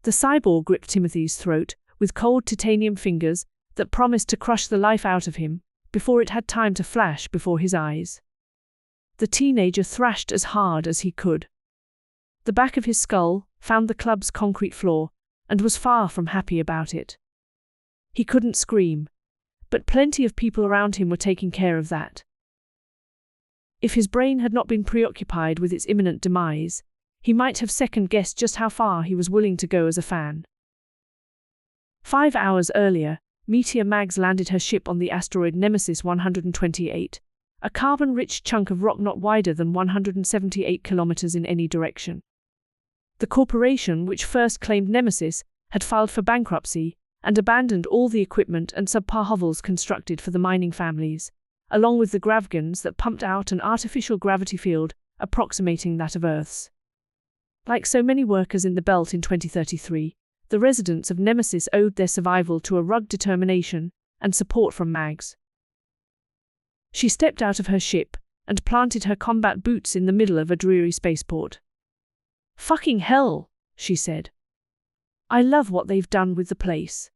The cyborg gripped Timothy's throat with cold titanium fingers that promised to crush the life out of him before it had time to flash before his eyes. The teenager thrashed as hard as he could. The back of his skull found the club's concrete floor and was far from happy about it. He couldn't scream, but plenty of people around him were taking care of that. If his brain had not been preoccupied with its imminent demise, he might have second-guessed just how far he was willing to go as a fan. 5 hours earlier, Meteor Mags landed her ship on the asteroid Nemesis 128, a carbon-rich chunk of rock not wider than 178 kilometers in any direction. The corporation which first claimed Nemesis had filed for bankruptcy and abandoned all the equipment and subpar hovels constructed for the mining families, along with the gravguns that pumped out an artificial gravity field approximating that of Earth's. Like so many workers in the belt in 2033, the residents of Nemesis owed their survival to a rugged determination and support from Mags. She stepped out of her ship and planted her combat boots in the middle of a dreary spaceport. "Fucking hell," she said. "I love what they've done with the place."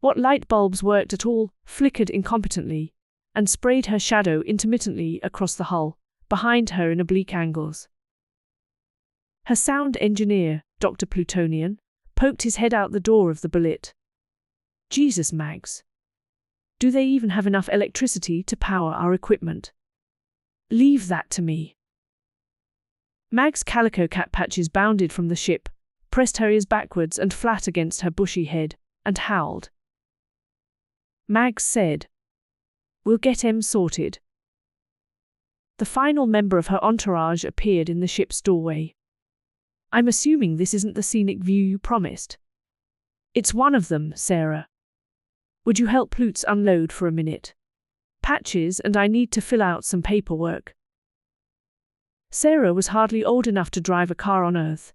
What light bulbs worked at all flickered incompetently and sprayed her shadow intermittently across the hull, behind her in oblique angles. Her sound engineer, Dr. Plutonian, poked his head out the door of the bullet. "Jesus, Mags. Do they even have enough electricity to power our equipment? Leave that to me." Mag's calico cat patches bounded from the ship, pressed her ears backwards and flat against her bushy head, and howled. Mags said, "We'll get 'em sorted." The final member of her entourage appeared in the ship's doorway. "I'm assuming this isn't the scenic view you promised." "It's one of them, Sarah. Would you help Plutz unload for a minute? Patches and I need to fill out some paperwork." Sarah was hardly old enough to drive a car on Earth,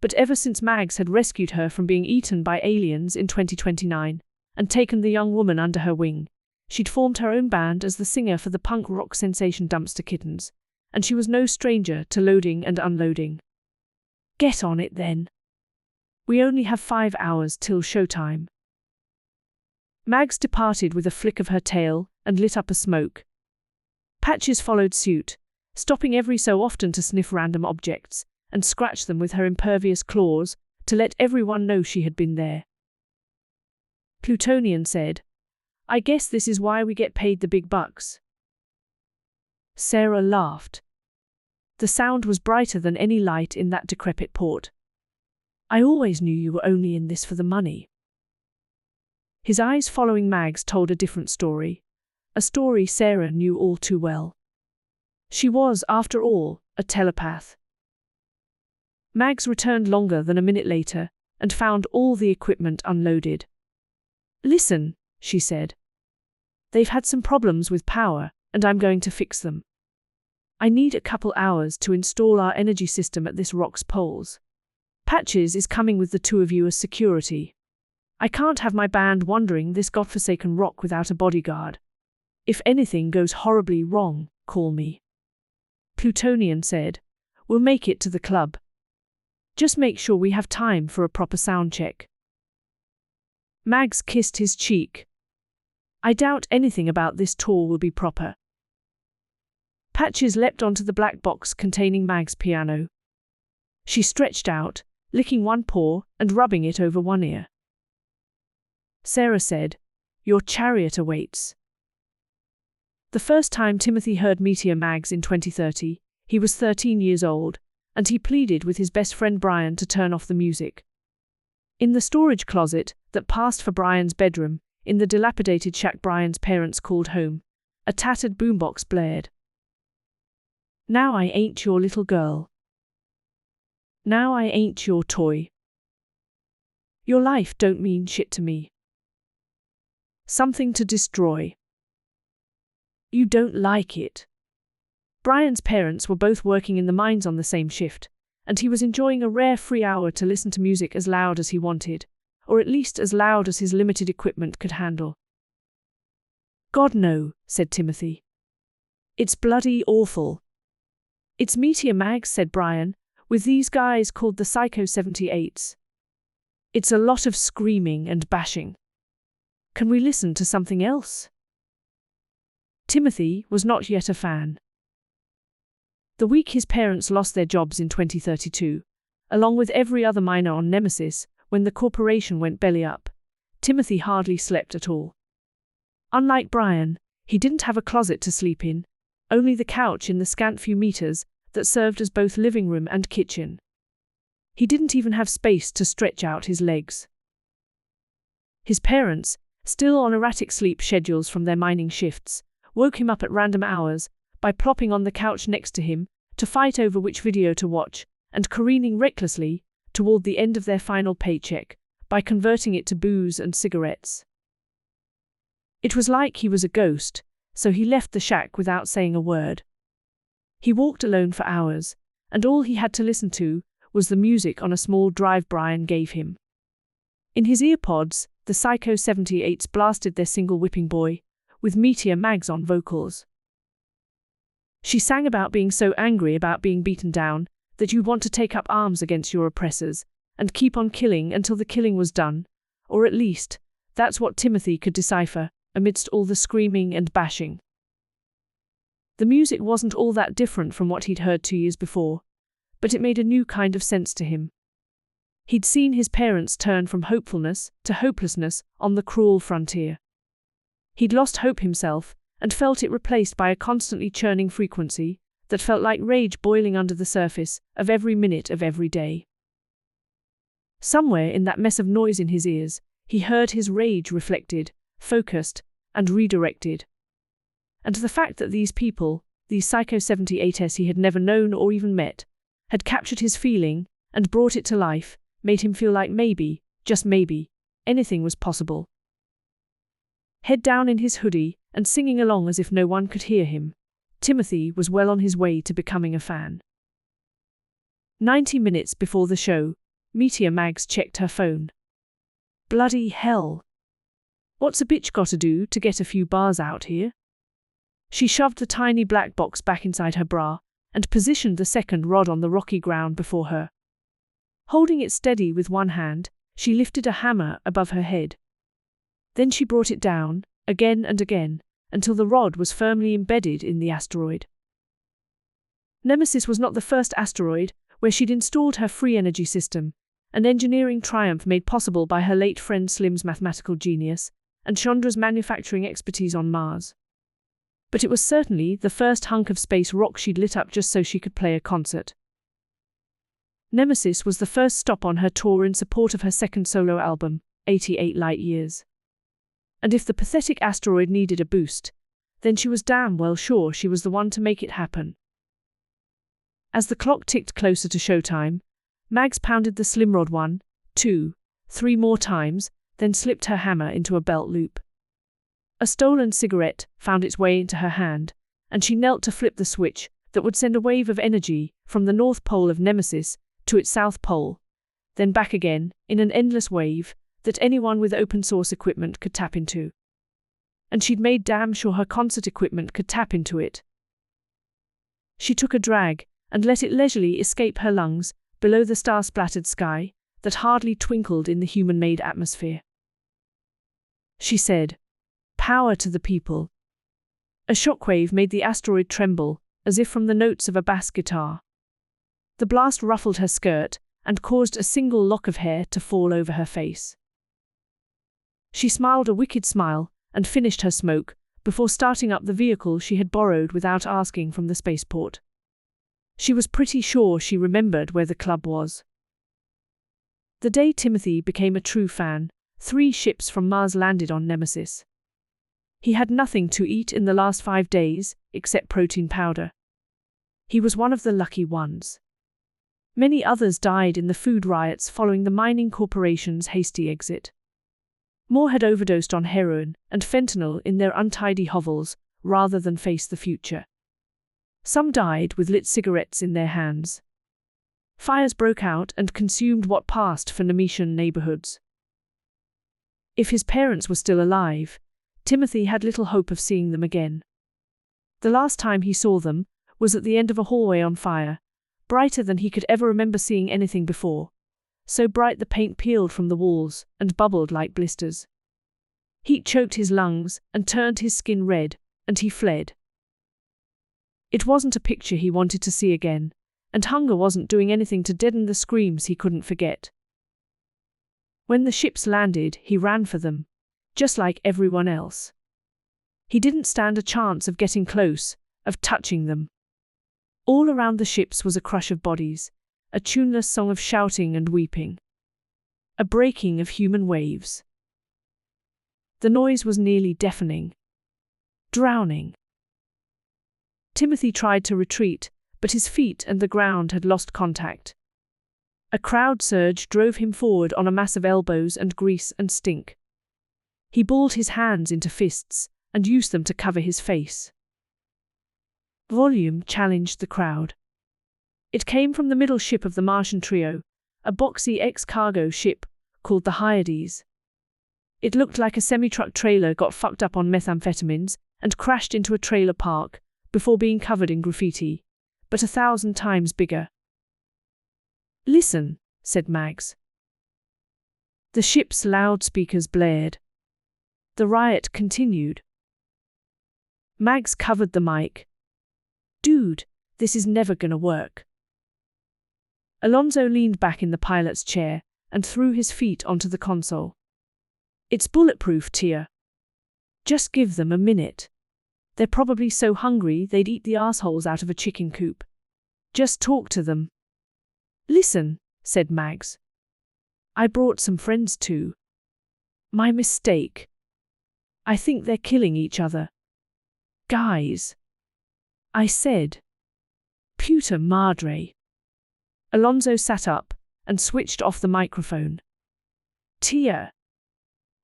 but ever since Mags had rescued her from being eaten by aliens in 2029 and taken the young woman under her wing, she'd formed her own band as the singer for the punk rock sensation Dumpster Kittens, and she was no stranger to loading and unloading. "Get on it then. We only have 5 hours till showtime." Mags departed with a flick of her tail and lit up a smoke. Patches followed suit, stopping every so often to sniff random objects and scratch them with her impervious claws to let everyone know she had been there. Plutonian said, "I guess this is why we get paid the big bucks." Sarah laughed. The sound was brighter than any light in that decrepit port. "I always knew you were only in this for the money." His eyes following Mags told a different story, a story Sarah knew all too well. She was, after all, a telepath. Mags returned longer than a minute later and found all the equipment unloaded. "Listen," she said. "They've had some problems with power, and I'm going to fix them. I need a couple hours to install our energy system at this rock's poles. Patches is coming with the two of you as security. I can't have my band wandering this godforsaken rock without a bodyguard. If anything goes horribly wrong, call me." Plutonian said, "We'll make it to the club. Just make sure we have time for a proper sound check." Mags kissed his cheek. "I doubt anything about this tour will be proper." Patches leapt onto the black box containing Mag's piano. She stretched out, licking one paw and rubbing it over one ear. Sarah said, "Your chariot awaits." The first time Timothy heard Meteor Mags in 2030, he was 13 years old, and he pleaded with his best friend Brian to turn off the music. In the storage closet that passed for Brian's bedroom, in the dilapidated shack Brian's parents called home, a tattered boombox blared. "Now I ain't your little girl. Now I ain't your toy. Your life don't mean shit to me. Something to destroy. You don't like it." Brian's parents were both working in the mines on the same shift, and he was enjoying a rare free hour to listen to music as loud as he wanted, or at least as loud as his limited equipment could handle. "God no," said Timothy. "It's bloody awful." "It's Meteor Mags," said Brian, "with these guys called the Psycho 78s. It's a lot of screaming and bashing. Can we listen to something else? Timothy was not yet a fan. The week his parents lost their jobs in 2032, along with every other miner on Nemesis, when the corporation went belly up, Timothy hardly slept at all. Unlike Brian, he didn't have a closet to sleep in, only the couch in the scant few meters that served as both living room and kitchen. He didn't even have space to stretch out his legs. His parents, still on erratic sleep schedules from their mining shifts, woke him up at random hours by plopping on the couch next to him to fight over which video to watch, and careening recklessly toward the end of their final paycheck by converting it to booze and cigarettes. It was like he was a ghost, so he left the shack without saying a word. He walked alone for hours, and all he had to listen to was the music on a small drive Brian gave him. In his earpods, the Psycho 78s blasted their single Whipping Boy, with Meteor Mags on vocals. She sang about being so angry about being beaten down that you want to take up arms against your oppressors and keep on killing until the killing was done, or at least, that's what Timothy could decipher amidst all the screaming and bashing. The music wasn't all that different from what he'd heard 2 years before, but it made a new kind of sense to him. He'd seen his parents turn from hopefulness to hopelessness on the cruel frontier. He'd lost hope himself and felt it replaced by a constantly churning frequency that felt like rage boiling under the surface of every minute of every day. Somewhere in that mess of noise in his ears, he heard his rage reflected, focused, and redirected. And the fact that these people, these Psycho 78s he had never known or even met, had captured his feeling and brought it to life, made him feel like maybe, just maybe, anything was possible. Head down in his hoodie and singing along as if no one could hear him, Timothy was well on his way to becoming a fan. 90 minutes before the show, Meteor Mags checked her phone. Bloody hell! What's a bitch gotta do to get a few bars out here? She shoved the tiny black box back inside her bra and positioned the second rod on the rocky ground before her. Holding it steady with one hand, she lifted a hammer above her head. Then she brought it down, again and again, until the rod was firmly embedded in the asteroid. Nemesis was not the first asteroid where she'd installed her free energy system, an engineering triumph made possible by her late friend Slim's mathematical genius and Chandra's manufacturing expertise on Mars. But it was certainly the first hunk of space rock she'd lit up just so she could play a concert. Nemesis was the first stop on her tour in support of her second solo album, 88 Light Years. And if the pathetic asteroid needed a boost, then she was damn well sure she was the one to make it happen. As the clock ticked closer to showtime, Mags pounded the slim rod 1, 2, 3 more times, then slipped her hammer into a belt loop. A stolen cigarette found its way into her hand, and she knelt to flip the switch that would send a wave of energy from the north pole of Nemesis to its south pole, then back again in an endless wave that anyone with open-source equipment could tap into. And she'd made damn sure her concert equipment could tap into it. She took a drag and let it leisurely escape her lungs below the star-splattered sky that hardly twinkled in the human-made atmosphere. She said, "Power to the people." A shockwave made the asteroid tremble, as if from the notes of a bass guitar. The blast ruffled her skirt and caused a single lock of hair to fall over her face. She smiled a wicked smile and finished her smoke before starting up the vehicle she had borrowed without asking from the spaceport. She was pretty sure she remembered where the club was. The day Timothy became a true fan, 3 ships from Mars landed on Nemesis. He had nothing to eat in the last 5 days, except protein powder. He was one of the lucky ones. Many others died in the food riots following the mining corporation's hasty exit. More had overdosed on heroin and fentanyl in their untidy hovels rather than face the future. Some died with lit cigarettes in their hands. Fires broke out and consumed what passed for Nemetian neighborhoods. If his parents were still alive, Timothy had little hope of seeing them again. The last time he saw them was at the end of a hallway on fire, brighter than he could ever remember seeing anything before, so bright the paint peeled from the walls and bubbled like blisters. Heat choked his lungs and turned his skin red, and he fled. It wasn't a picture he wanted to see again, and hunger wasn't doing anything to deaden the screams he couldn't forget. When the ships landed, he ran for them, just like everyone else. He didn't stand a chance of getting close, of touching them. All around the ships was a crush of bodies, a tuneless song of shouting and weeping. A breaking of human waves. The noise was nearly deafening. Drowning. Timothy tried to retreat, but his feet and the ground had lost contact. A crowd surge drove him forward on a mass of elbows and grease and stink. He balled his hands into fists and used them to cover his face. Volume challenged the crowd. It came from the middle ship of the Martian trio, a boxy ex-cargo ship called the Hyades. It looked like a semi-truck trailer got fucked up on methamphetamines and crashed into a trailer park before being covered in graffiti, but 1,000 times bigger. "Listen," said Mags. The ship's loudspeakers blared. The riot continued. Mags covered the mic. "Dude, this is never gonna work." Alonso leaned back in the pilot's chair and threw his feet onto the console. "It's bulletproof, Tia. Just give them a minute. They're probably so hungry they'd eat the assholes out of a chicken coop. Just talk to them." "Listen," said Mags. "I brought some friends too. My mistake. I think they're killing each other. Guys." I said. "Puta madre." Alonso sat up and switched off the microphone. "Tia."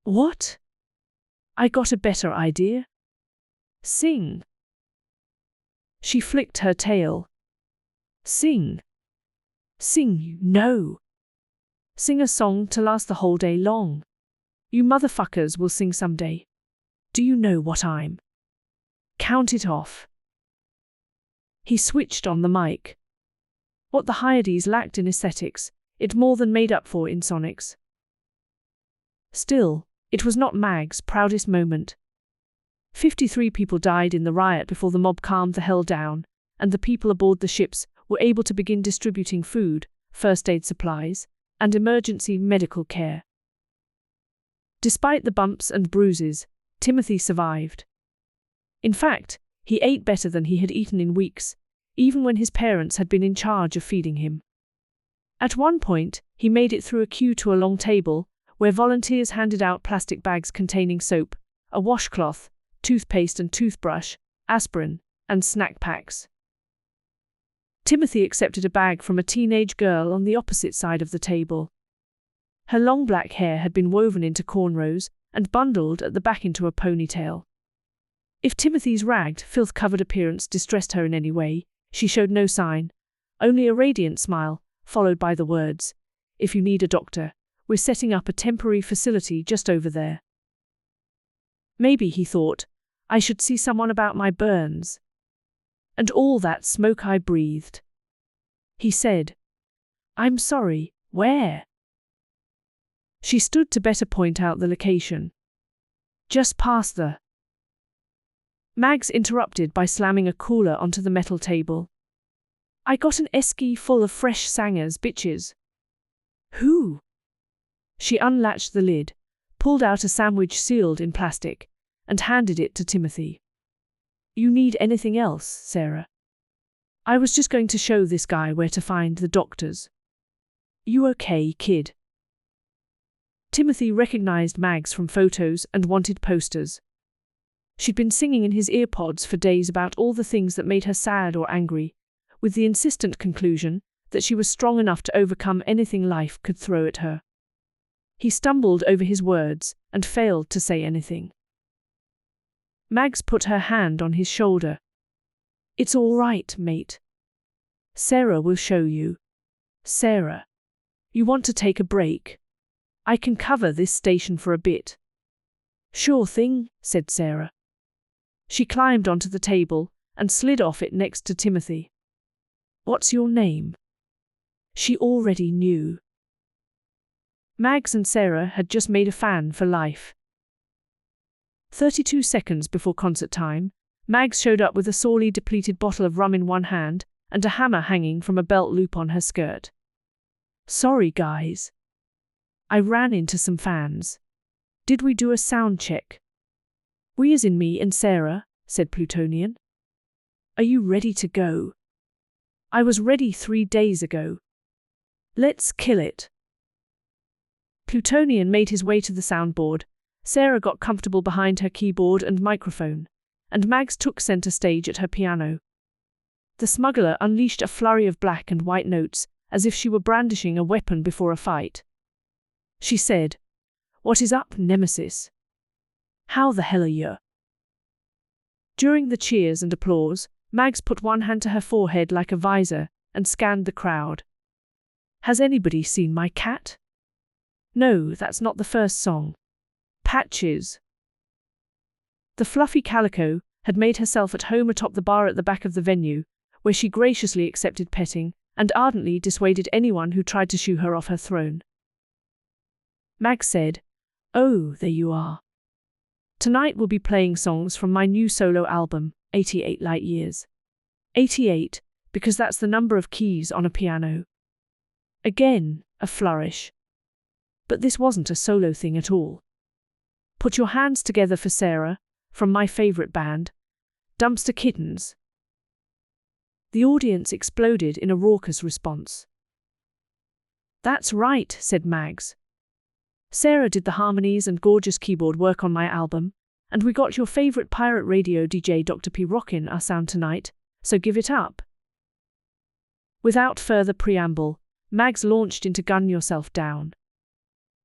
"What?" "I got a better idea. Sing." She flicked her tail. "Sing. Sing, you know. Sing a song to last the whole day long. You motherfuckers will sing someday. Do you know what I'm? Count it off." He switched on the mic. What the Hyades lacked in aesthetics, it more than made up for in sonics. Still, it was not Mag's proudest moment. 53 people died in the riot before the mob calmed the hell down, and the people aboard the ships were able to begin distributing food, first aid supplies, and emergency medical care. Despite the bumps and bruises, Timothy survived. In fact, he ate better than he had eaten in weeks, even when his parents had been in charge of feeding him. At one point, he made it through a queue to a long table, where volunteers handed out plastic bags containing soap, a washcloth, toothpaste and toothbrush, aspirin, and snack packs. Timothy accepted a bag from a teenage girl on the opposite side of the table. Her long black hair had been woven into cornrows and bundled at the back into a ponytail. If Timothy's ragged, filth-covered appearance distressed her in any way, she showed no sign, only a radiant smile, followed by the words, "If you need a doctor, we're setting up a temporary facility just over there." Maybe, he thought, I should see someone about my burns. And all that smoke I breathed. He said, "I'm sorry, where?" She stood to better point out the location. "Just past the..." Mags interrupted by slamming a cooler onto the metal table. "I got an esky full of fresh Sangers, bitches." "Who?" She unlatched the lid, pulled out a sandwich sealed in plastic, and handed it to Timothy. "You need anything else, Sarah?" "I was just going to show this guy where to find the doctors." "You okay, kid?" Timothy recognized Mags from photos and wanted posters. She'd been singing in his earpods for days about all the things that made her sad or angry, with the insistent conclusion that she was strong enough to overcome anything life could throw at her. He stumbled over his words and failed to say anything. Mags put her hand on his shoulder. "It's all right, mate. Sarah will show you. Sarah, you want to take a break? I can cover this station for a bit." "Sure thing," said Sarah. She climbed onto the table and slid off it next to Timothy. "What's your name?" She already knew. Mags and Sarah had just made a fan for life. 32 seconds before concert time, Mags showed up with a sorely depleted bottle of rum in one hand and a hammer hanging from a belt loop on her skirt. "Sorry, guys. I ran into some fans. Did we do a sound check?" "We as in me and Sarah," said Plutonian. "Are you ready to go?" "I was ready 3 days ago. Let's kill it." Plutonian made his way to the soundboard, Sarah got comfortable behind her keyboard and microphone, and Mags took center stage at her piano. The smuggler unleashed a flurry of black and white notes, as if she were brandishing a weapon before a fight. She said, "What is up, Nemesis? How the hell are you?" During the cheers and applause, Mags put one hand to her forehead like a visor and scanned the crowd. "Has anybody seen my cat? No, that's not the first song. Patches." The fluffy calico had made herself at home atop the bar at the back of the venue, where she graciously accepted petting and ardently dissuaded anyone who tried to shoo her off her throne. Mags said, "Oh, there you are. Tonight we'll be playing songs from my new solo album, 88 Light Years. 88, because that's the number of keys on a piano." Again, a flourish. But this wasn't a solo thing at all. "Put your hands together for Sarah, from my favorite band, Dumpster Kittens." The audience exploded in a raucous response. "That's right," said Mags. "Sarah did the harmonies and gorgeous keyboard work on my album, and we got your favorite pirate radio DJ Dr. P rockin' our sound tonight, so give it up." Without further preamble, Mags launched into Gun Yourself Down.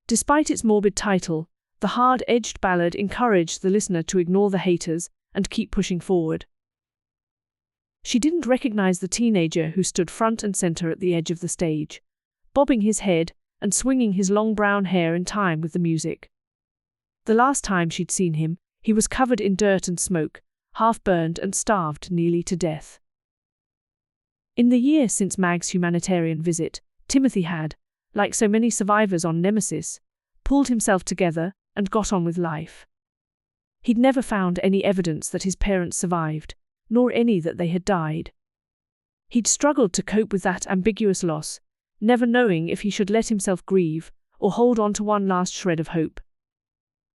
Despite its morbid title, the hard-edged ballad encouraged the listener to ignore the haters and keep pushing forward. She didn't recognize the teenager who stood front and center at the edge of the stage, bobbing his head and swinging his long brown hair in time with the music. The last time she'd seen him, he was covered in dirt and smoke, half-burned and starved nearly to death. In the year since Mag's humanitarian visit, Timothy had, like so many survivors on Nemesis, pulled himself together and got on with life. He'd never found any evidence that his parents survived, nor any that they had died. He'd struggled to cope with that ambiguous loss, never knowing if he should let himself grieve or hold on to one last shred of hope.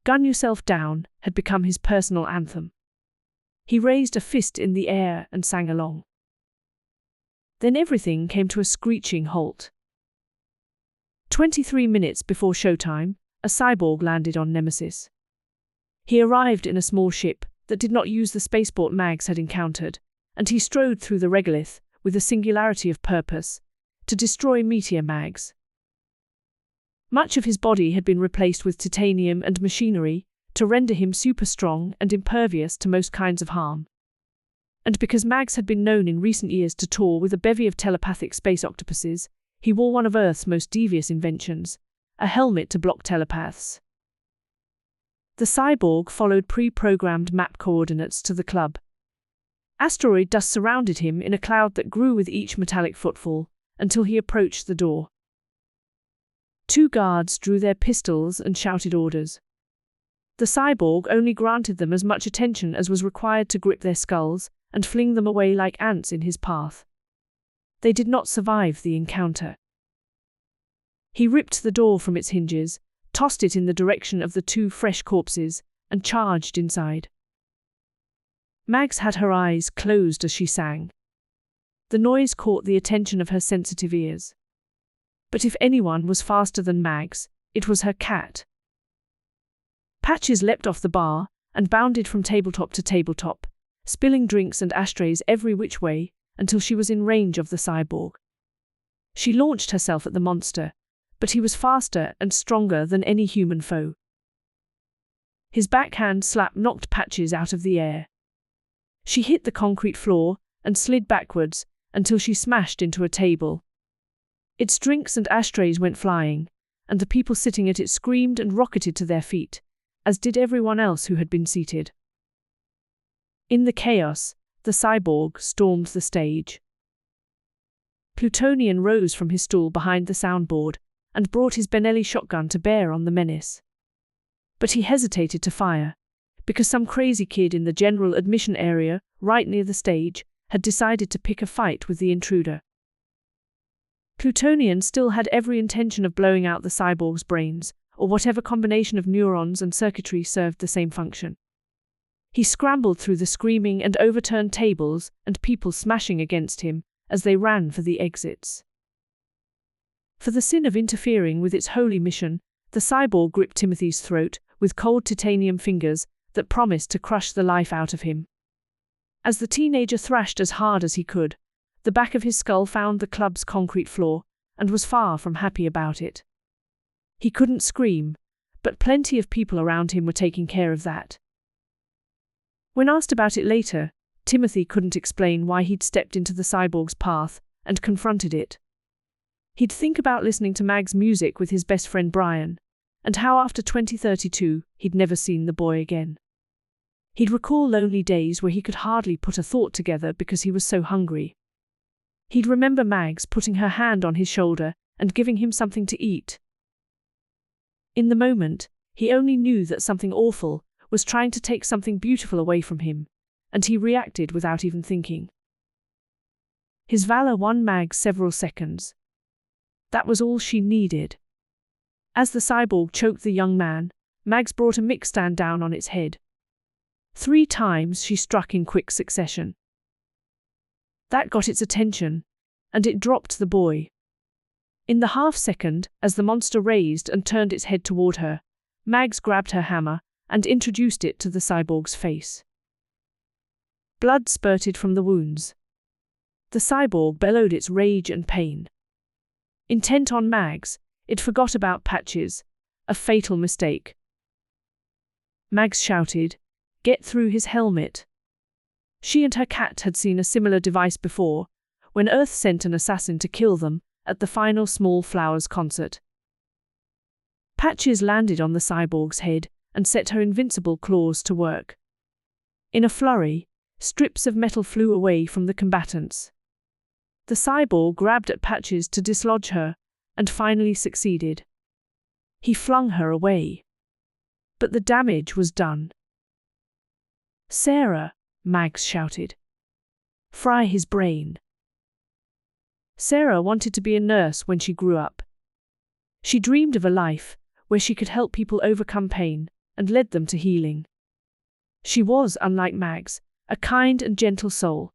Gun Yourself Down had become his personal anthem. He raised a fist in the air and sang along. Then everything came to a screeching halt. 23 minutes before showtime, a cyborg landed on Nemesis. He arrived in a small ship that did not use the spaceport Mags had encountered, and he strode through the regolith with a singularity of purpose, to destroy Meteor Mags. Much of his body had been replaced with titanium and machinery to render him super strong and impervious to most kinds of harm. And because Mags had been known in recent years to tour with a bevy of telepathic space octopuses, he wore one of Earth's most devious inventions, a helmet to block telepaths. The cyborg followed pre-programmed map coordinates to the club. Asteroid dust surrounded him in a cloud that grew with each metallic footfall, until he approached the door. 2 guards drew their pistols and shouted orders. The cyborg only granted them as much attention as was required to grip their skulls and fling them away like ants in his path. They did not survive the encounter. He ripped the door from its hinges, tossed it in the direction of the 2 fresh corpses, and charged inside. Mags had her eyes closed as she sang. The noise caught the attention of her sensitive ears. But if anyone was faster than Mags, it was her cat. Patches leapt off the bar and bounded from tabletop to tabletop, spilling drinks and ashtrays every which way until she was in range of the cyborg. She launched herself at the monster, but he was faster and stronger than any human foe. His backhand slap knocked Patches out of the air. She hit the concrete floor and slid backwards until she smashed into a table. Its drinks and ashtrays went flying, and the people sitting at it screamed and rocketed to their feet, as did everyone else who had been seated. In the chaos, the cyborg stormed the stage. Plutonian rose from his stool behind the soundboard, and brought his Benelli shotgun to bear on the menace. But he hesitated to fire, because some crazy kid in the general admission area, right near the stage, had decided to pick a fight with the intruder. Plutonian still had every intention of blowing out the cyborg's brains, or whatever combination of neurons and circuitry served the same function. He scrambled through the screaming and overturned tables and people smashing against him as they ran for the exits. For the sin of interfering with its holy mission, the cyborg gripped Timothy's throat with cold titanium fingers that promised to crush the life out of him. As the teenager thrashed as hard as he could, the back of his skull found the club's concrete floor and was far from happy about it. He couldn't scream, but plenty of people around him were taking care of that. When asked about it later, Timothy couldn't explain why he'd stepped into the cyborg's path and confronted it. He'd think about listening to Mag's music with his best friend Brian, and how after 2032 he'd never seen the boy again. He'd recall lonely days where he could hardly put a thought together because he was so hungry. He'd remember Mags putting her hand on his shoulder and giving him something to eat. In the moment, he only knew that something awful was trying to take something beautiful away from him, and he reacted without even thinking. His valor won Mags several seconds. That was all she needed. As the cyborg choked the young man, Mags brought a mic stand down on its head. 3 times she struck in quick succession. That got its attention, and it dropped the boy. In the half-second, as the monster raised and turned its head toward her, Mags grabbed her hammer and introduced it to the cyborg's face. Blood spurted from the wounds. The cyborg bellowed its rage and pain. Intent on Mags, it forgot about Patches, a fatal mistake. Mags shouted, "Get through his helmet." She and her cat had seen a similar device before, when Earth sent an assassin to kill them at the final Small Flowers concert. Patches landed on the cyborg's head and set her invincible claws to work. In a flurry, strips of metal flew away from the combatants. The cyborg grabbed at Patches to dislodge her, and finally succeeded. He flung her away. But the damage was done. "Sarah," Mags shouted. "Fry his brain." Sarah wanted to be a nurse when she grew up. She dreamed of a life where she could help people overcome pain and lead them to healing. She was, unlike Mags, a kind and gentle soul.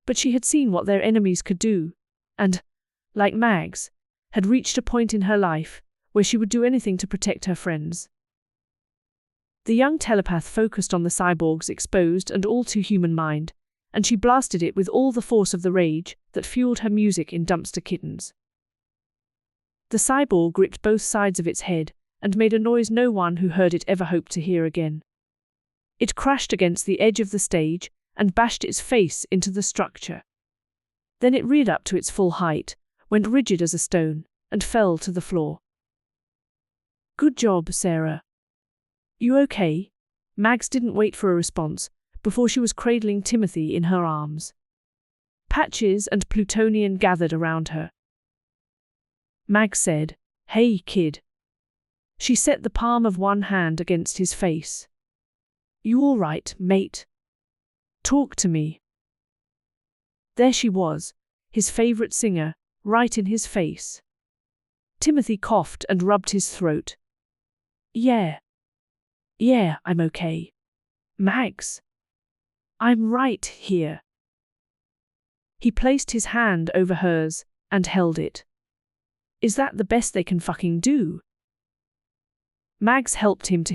But she had seen what their enemies could do, and, like Mags, had reached a point in her life where she would do anything to protect her friends. The young telepath focused on the cyborg's exposed and all-too-human mind, and she blasted it with all the force of the rage that fueled her music in Dumpster Kittens. The cyborg gripped both sides of its head and made a noise no one who heard it ever hoped to hear again. It crashed against the edge of the stage and bashed its face into the structure. Then it reared up to its full height, went rigid as a stone, and fell to the floor. "Good job, Sarah. You okay?" Mags didn't wait for a response before she was cradling Timothy in her arms. Patches and Plutonian gathered around her. Mags said, "Hey, kid." She set the palm of one hand against his face. "You all right, mate? Talk to me." There she was, his favorite singer, right in his face. Timothy coughed and rubbed his throat. Yeah, I'm okay. Mags. I'm right here." He placed his hand over hers and held it. "Is that the best they can fucking do?" Mags helped him to